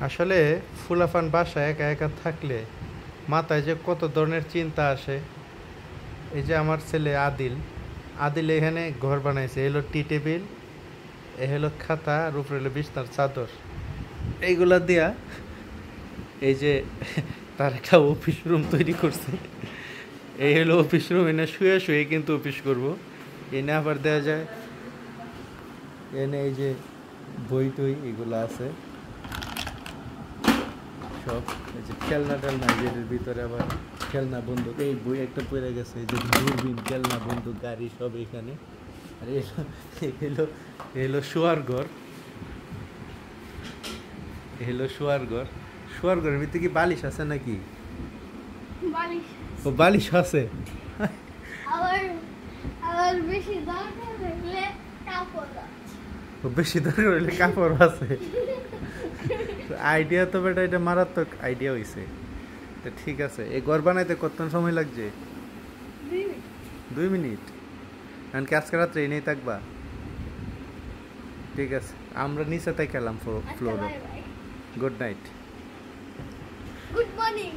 আসলে ফুলাফান বাসায় একা একা থাকলে মাথায় যে কত ধরনের চিন্তা আসে। এই যে আমার ছেলে আদিল, আদিল এখানে ঘর বানাইছে, এলো টি টেবিল, এ হলো খাতা, আর উপরে হলো বিছনার চাদর, এইগুলা দিয়া এই যে তার একটা অফিস রুম তৈরি করছে। এই হলো অফিস রুম, এনে শুয়ে শুয়ে কিন্তু অফিস করব। এনে আবার দেওয়া যায়, এনে এই যে বই টই এগুলো আছে সব, এই যে খেলনা টেলনা, এর ভিতরে আবার খেলনা বন্দুক, এই বই একটা পড়ে গেছে, এই যে দূরবীন, খেলনা বন্দুক, গাড়ি সব এখানে। আর এলো এলো শোয়ার ঘর, এলো শোয়ার ঘর। শোয়ার ঘরের ভিতরে কি বালিশ আছে নাকি? বালিশ ও বালিশ আছে। আবার আবার বেশি দরকার হলে কাপড় আছে। ও বেশি দরকার হইলে কাপড় আছে। আইডিয়া তো বেটা, এটা মারাত্মক আইডিয়া হইছে। তো ঠিক আছে, এই ঘর বানাইতে কতক্ষণ সময় লাগছে? 2 মিনিট। কারণ কি আজকে রাত্রে এনেই থাকবা? ঠিক আছে, আমরা নিচে তাই খেলাম ফ্লোরে। Bye bye, good night. Good morning.